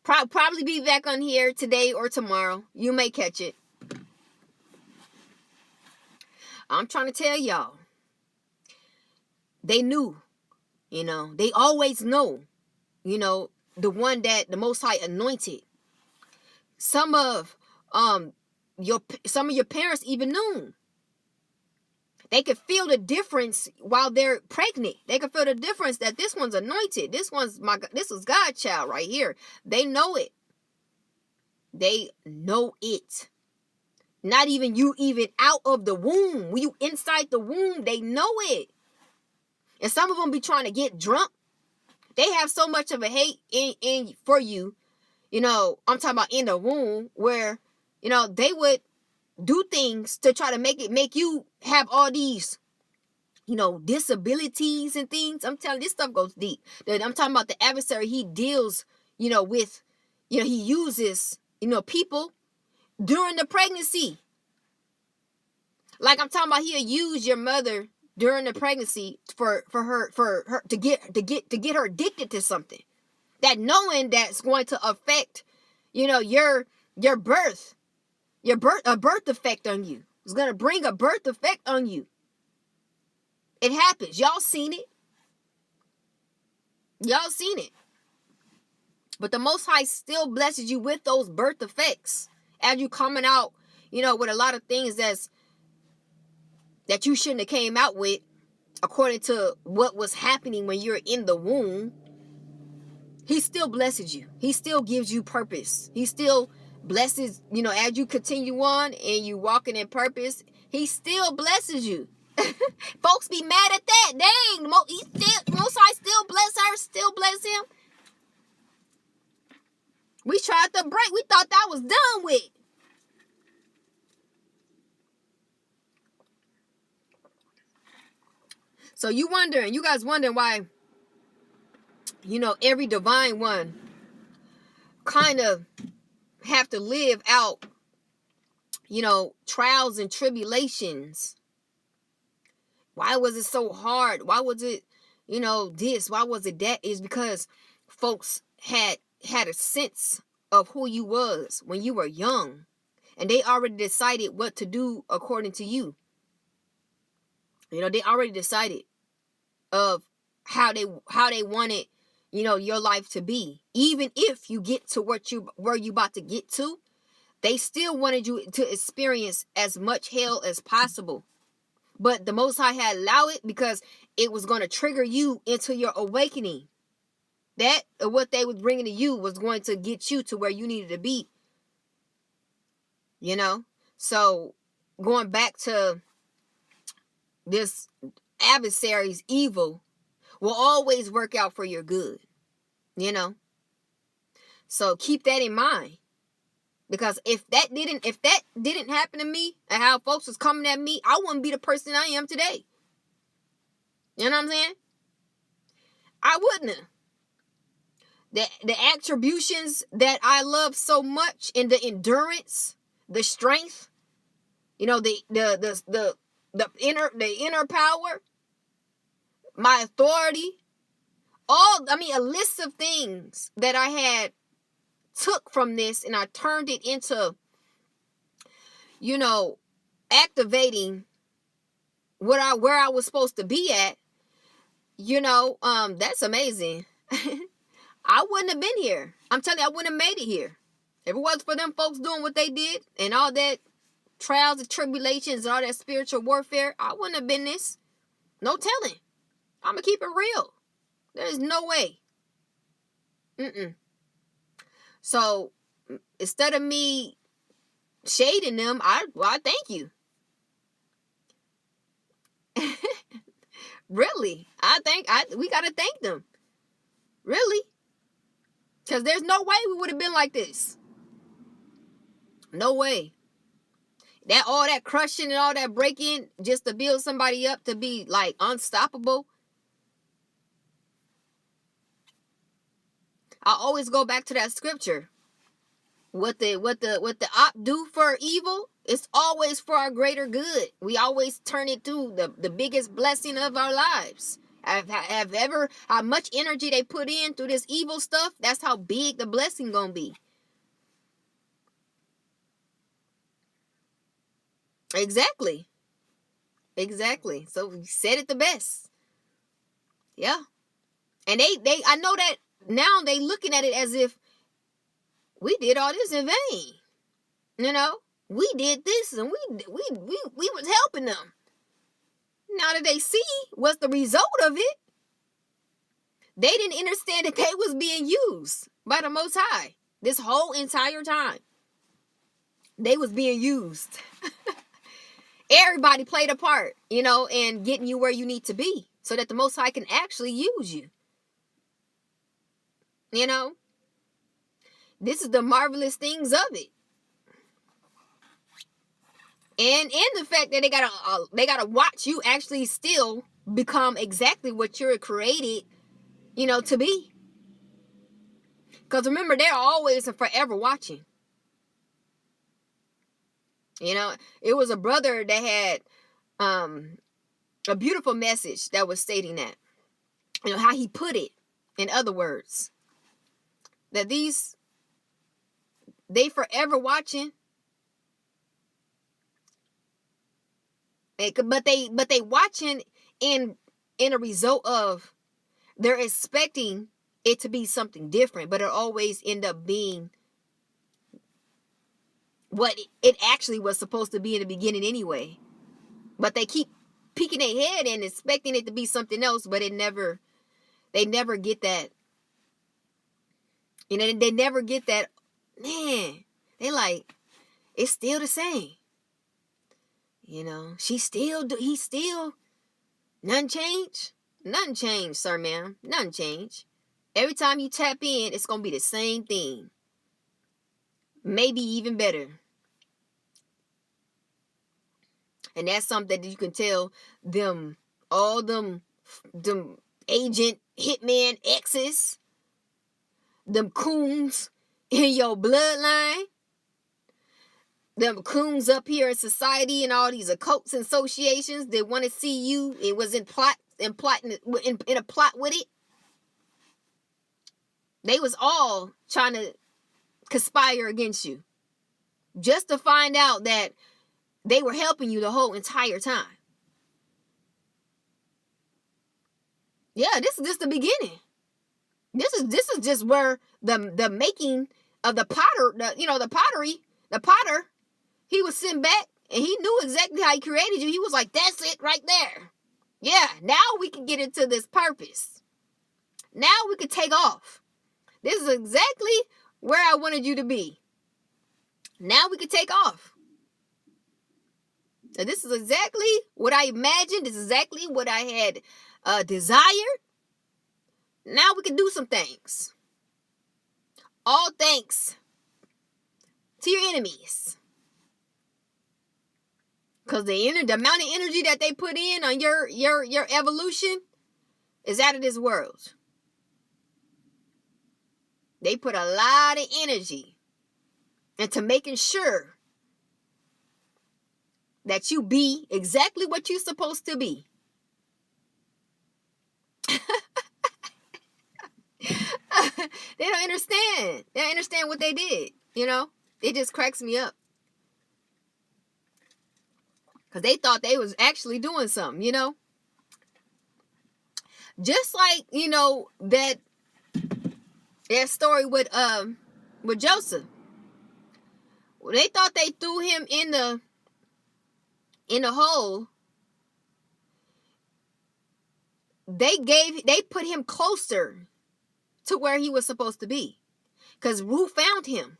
Probably be back on here today or tomorrow. You may catch it. I'm trying to tell y'all. They knew. They always know. The one that the Most High anointed. Some of your parents even knew. They could feel the difference while they're pregnant. They could feel the difference that this one's anointed. This is God's child right here. They know it. They know it. Not even out of the womb. When you inside the womb, they know it. And some of them be trying to get drunk. They have so much of a hate in for you. I'm talking about in the womb where, they would do things to try to make you have all these, disabilities and things. I'm telling you, this stuff goes deep. I'm talking about the adversary. He deals, with, he uses, people during the pregnancy. Like I'm talking about, he'll use your mother during the pregnancy for her to get her addicted to something. That knowing that's going to affect, your birth. A birth effect on you. It's going to bring a birth effect on you. It happens. Y'all seen it. But the Most High still blesses you with those birth effects. As you coming out, with a lot of things that you shouldn't have came out with according to what was happening when you're in the womb. He still blesses you. He still gives you purpose. He still blesses, as you continue on and you walking in purpose, he still blesses you. Folks be mad at that. Dang, Most High still bless her, still bless him. We tried to break. We thought that was done with. So you guys wondering why, every divine one kind of have to live out, trials and tribulations. Why was it so hard? Why was it, this? Why was it that? Is because folks had a sense of who you was when you were young. And they already decided what to do according to you. They already decided of how they wanted, your life to be. Even if you get to where you about to get to, they still wanted you to experience as much hell as possible. But the Most High had allowed it because it was going to trigger you into your awakening. That what they was bringing to you was going to get you to where you needed to be. So going back to this adversary's evil will always work out for your good. So keep that in mind. Because if that didn't happen to me and how folks was coming at me, I wouldn't be the person I am today. You know what I'm saying? I wouldn't have. The attributions that I love so much, and the endurance, the strength, the inner power, my authority, a list of things that I had took from this, and I turned it into, activating where I was supposed to be at. That's amazing. I wouldn't have been here. I'm telling you, I wouldn't have made it here. If it wasn't for them folks doing what they did and all that trials and tribulations and all that spiritual warfare, I wouldn't have been this. No telling. I'm going to keep it real. There's no way. So, instead of me shading them, I thank you. Really. We got to thank them. Really. Because there's no way we would have been like this. No way. All that crushing and all that breaking just to build somebody up to be like unstoppable. I always go back to that scripture. What the op do for evil, it's always for our greater good. We always turn it to the biggest blessing of our lives. How much energy they put in through this evil stuff, that's how big the blessing gonna be. Exactly. So we said it the best. Yeah. And they I know that now they looking at it as if we did all this in vain. We did this and we was helping them. Now that they see what's the result of it, they didn't understand that they was being used by the Most High this whole entire time. They was being used. Everybody played a part, in getting you where you need to be so that the Most High can actually use you. This is the marvelous things of it. And the fact that they gotta watch you actually still become exactly what you're created, to be. Because remember, they're always and forever watching. It was a brother that had a beautiful message that was stating that, how he put it, in other words, that they forever watching. But they watching in a result of they're expecting it to be something different, but it always end up being what it actually was supposed to be in the beginning anyway. But they keep peeking their head and expecting it to be something else, but they never get that. They never get that. Man, they like, it's still the same. He still, nothing changed. Nothing changed, sir, ma'am. Nothing changed. Every time you tap in, it's going to be the same thing. Maybe even better. And that's something that you can tell them, all them agent, hitman exes, them coons in your bloodline, them coons up here in society and all these occults and associations that want to see you. It was in a plot with it. They was all trying to conspire against you just to find out that they were helping you the whole entire time. Yeah, this is just the beginning. This is just where the making of the potter, the potter, he was sitting back and he knew exactly how he created you. He was like, that's it right there. Yeah, now we can get into this purpose. Now we can take off. This is exactly where I wanted you to be. Now we can take off. So this is exactly what I imagined. This is exactly what I had desired. Now we can do some things. All thanks to your enemies. Because the amount of energy that they put in on your evolution is out of this world. They put a lot of energy into making sure that you be exactly what you're supposed to be. They don't understand. They don't understand what they did. It just cracks me up. Because they thought they was actually doing something, Just like, that story with Joseph. They thought they threw him in the hole. They put him closer to where he was supposed to be. Because Ruth found him.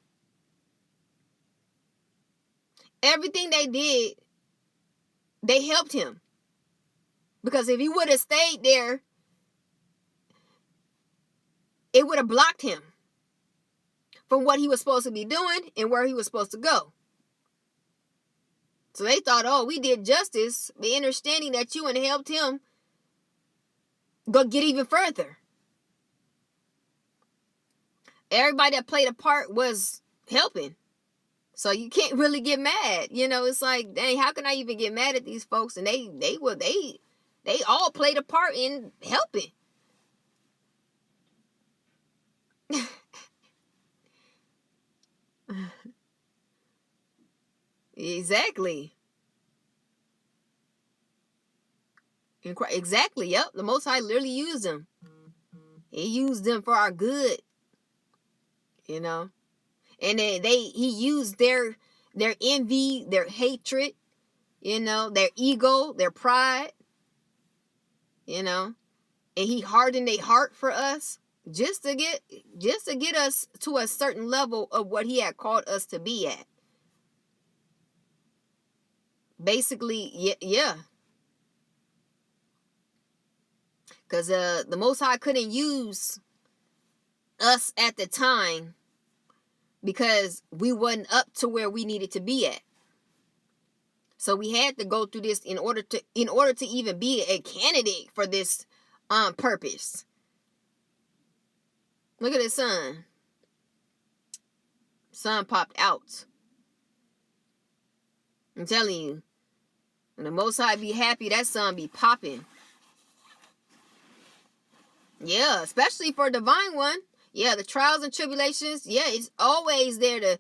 Everything they did, they helped him. Because if he would have stayed there, it would have blocked him from what he was supposed to be doing and where he was supposed to go. So they thought, oh, we did justice, the understanding that you and helped him go get even further. Everybody that played a part was helping. So you can't really get mad. It's like, dang, how can I even get mad at these folks? And they all played a part in helping. Exactly. Exactly. Yep. The Most High literally used them. He used them for our good. And he used their envy, their hatred, their ego, their pride, and he hardened their heart for us just to get us to a certain level of what he had called us to be at. Basically, yeah. Because the Most High couldn't use us at the time because we wasn't up to where we needed to be at. So we had to go through this in order to even be a candidate for this purpose. Look at the sun. Sun popped out. I'm telling you, when the Most High be happy, that sun be popping. Yeah, especially for Divine One. Yeah, the trials and tribulations, yeah, it's always there to,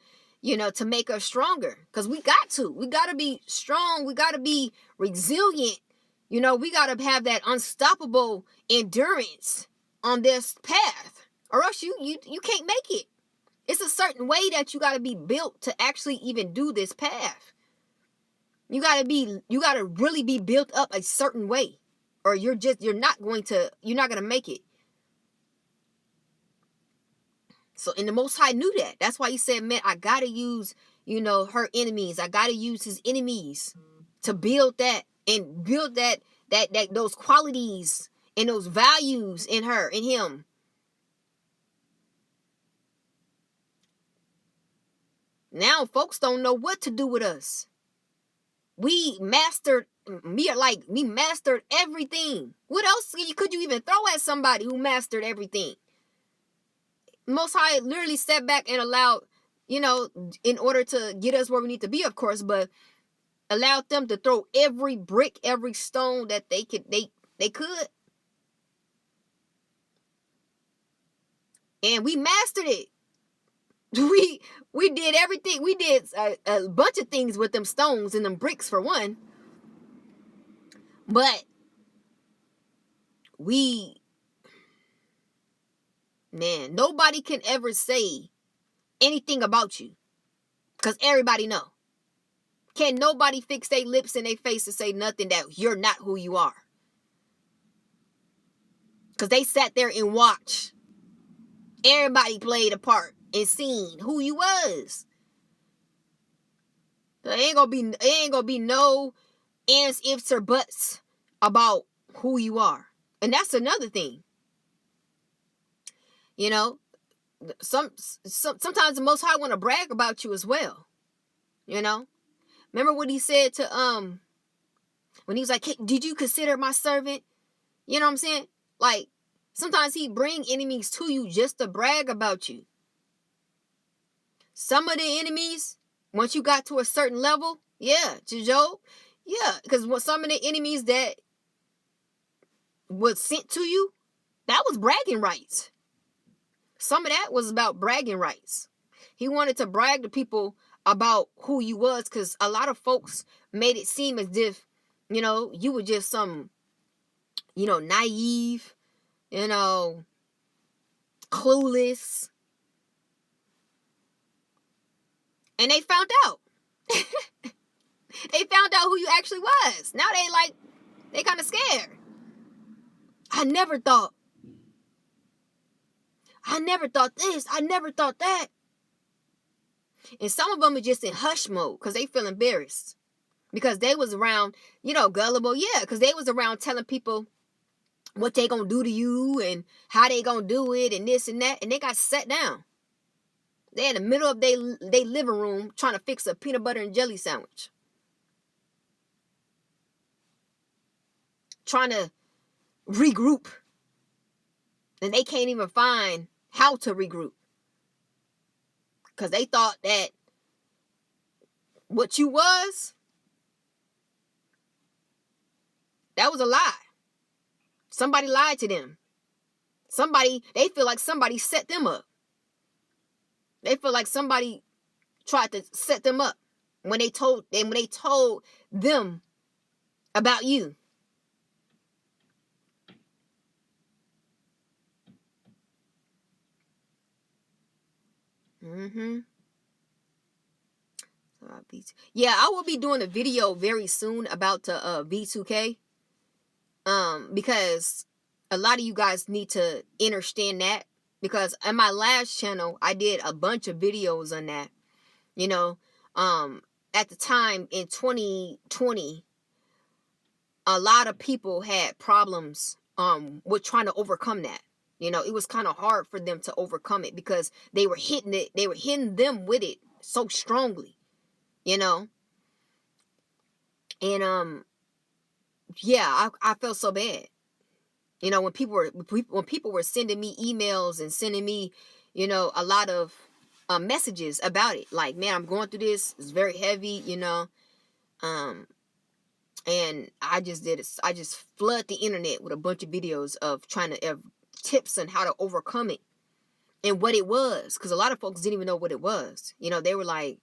to make us stronger. Because we got to. We got to be strong. We got to be resilient. We got to have that unstoppable endurance on this path. Or else you can't make it. It's a certain way that you got to be built to actually even do this path. You got to really be built up a certain way. Or you're not going to make it. So, and the Most High knew that. That's why he said, man, I got to use, her enemies. I got to use his enemies to build that and build that those qualities and those values in him. Now, folks don't know what to do with us. We mastered everything. What else could you even throw at somebody who mastered everything? Most High literally stepped back and allowed, in order to get us where we need to be, of course, but allowed them to throw every brick, every stone that they could. And we mastered it. We did everything. We did a bunch of things with them stones and them bricks for one. But nobody can ever say anything about you. Because everybody know. Can nobody fix their lips and their face to say nothing that you're not who you are. Because they sat there and watched. Everybody played a part and seen who you was. So it ain't gonna be no ands, ifs, or buts about who you are. And that's another thing. Sometimes the Most High want to brag about you as well. Remember what he said to when he was like, hey, did you consider my servant? You know what I'm saying? Like, sometimes he bring enemies to you just to brag about you. Some of the enemies, once you got to a certain level, yeah, to Job, yeah, because some of the enemies that was sent to you, that was bragging rights. Some of that was about bragging rights. He wanted to brag to people about who you was, because a lot of folks made it seem as if, you were just some, naive, clueless. And they found out. They found out who you actually was. Now they kind of scared. I never thought this. I never thought that. And some of them are just in hush mode because they feel embarrassed. Because they was around, gullible. Yeah, because they was around telling people what they gonna do to you and how they gonna do it and this and that. And they got sat down. They in the middle of their living room trying to fix a peanut butter and jelly sandwich. Trying to regroup. And they can't even find how to regroup. Because they thought that what you was, that was a lie. Somebody lied to them. They feel like somebody set them up. They feel like somebody tried to set them up when they told them about you. Yeah, I will be doing a video very soon about the V2K. Because a lot of you guys need to understand that. Because on my last channel, I did a bunch of videos on that. At the time in 2020, a lot of people had problems with trying to overcome that. It was kind of hard for them to overcome it because they were hitting them with it so strongly, and yeah, I felt so bad. When people were sending me emails and sending me, a lot of messages about it, like, man, I'm going through this. It's very heavy, and I just did it. I just flood the internet with a bunch of videos of tips on how to overcome it and what it was, because a lot of folks didn't even know what it was. They were like,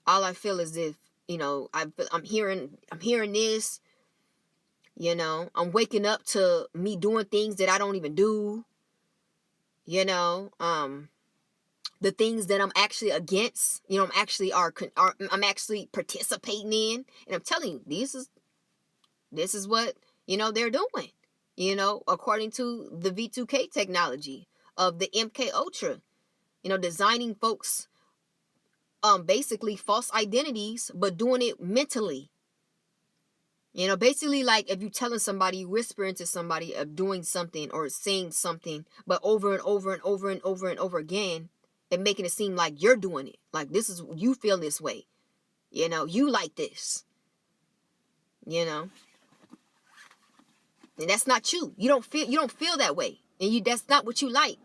all I feel is if, I'm hearing this. I'm waking up to me doing things that I don't even do. The things that I'm actually against, I'm actually participating in. And I'm telling you, this is what, they're doing, according to the V2K technology of the MK Ultra, designing folks, basically false identities, but doing it mentally. Basically, like if you're telling somebody, whispering to somebody of doing something or saying something, but over and over and over and over and over again, and making it seem like you're doing it. Like you feel this way. You like this. And that's not you. You don't feel that way. And that's not what you like.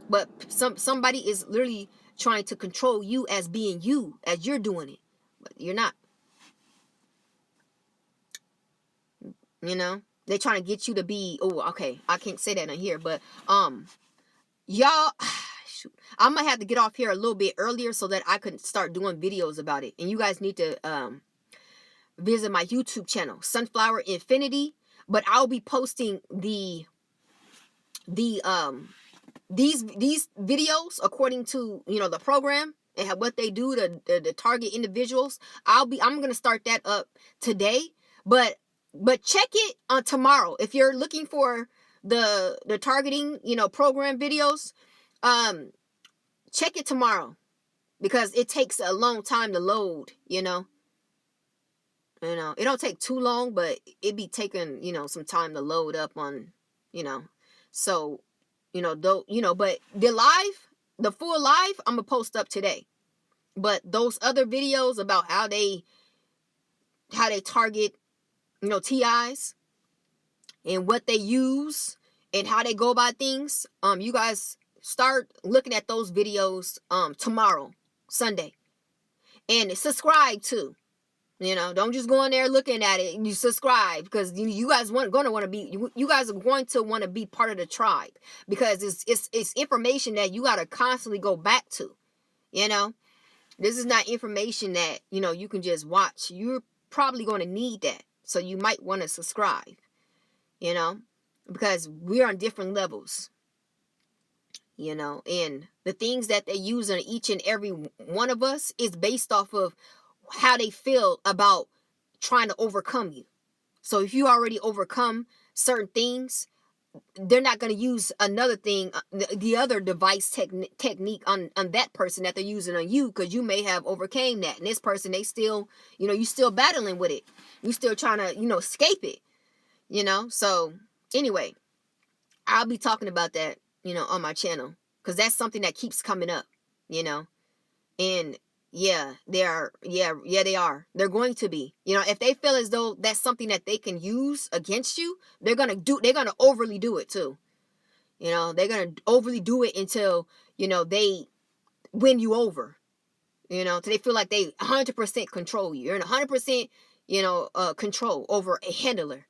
But somebody is literally trying to control you as being you, as you're doing it. But you're not. They're trying to get you to be, okay, I can't say that in here, but y'all, shoot, I'm gonna have to get off here a little bit earlier so that I can start doing videos about it. And you guys need to visit my YouTube channel, Sunflower Infinity. But I'll be posting these videos according to the program and what they do to target individuals. I'm gonna start that up today, but check it on tomorrow. If you're looking for the targeting, program videos, check it tomorrow, because it takes a long time to load, it don't take too long, but it be taking, some time to load up on, so, but the full live, I'm gonna post up today. But those other videos about how they how they target, TIs and what they use and how they go about things. You guys start looking at those videos tomorrow, Sunday, and subscribe too. Don't just go in there looking at it and you subscribe, because you guys want to be, you guys are going to want to be part of the tribe, because it's information that you got to constantly go back to. This is not information that you can just watch. You're probably going to need that, so you might want to subscribe. Because we're on different levels. And the things that they use on each and every one of us is based off of how they feel about trying to overcome you. So if you already overcome certain things, they're not going to use another thing, the other device technique on that person that they're using on you, because you may have overcame that. And this person, they still, you still battling with it. You still trying to, escape it. So anyway, I'll be talking about that, on my channel, because that's something that keeps coming up, and yeah, they are. Yeah, they are. They're going to be. If they feel as though that's something that they can use against you, they're gonna overly do it too. They're gonna overly do it until they win you over. Till they feel like they 100% control you. You're in 100% control over a handler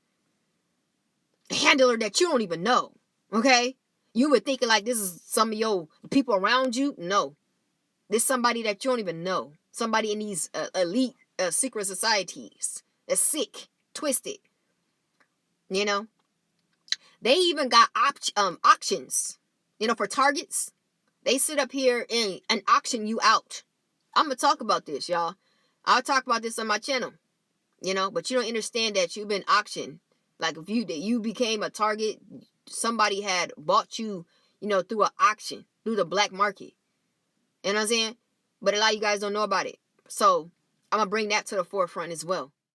that you don't even know. Okay, you were thinking like this is some of your people around you. No. There's somebody that you don't even know. Somebody in these elite secret societies that's sick, twisted. They even got auctions. For targets. They sit up here and auction you out. I'm gonna talk about this, y'all. I'll talk about this on my channel. But you don't understand that you've been auctioned. Like if you became a target, somebody had bought you, through an auction, through the black market. You know what I'm saying? But a lot of you guys don't know about it. So I'm going to bring that to the forefront as well.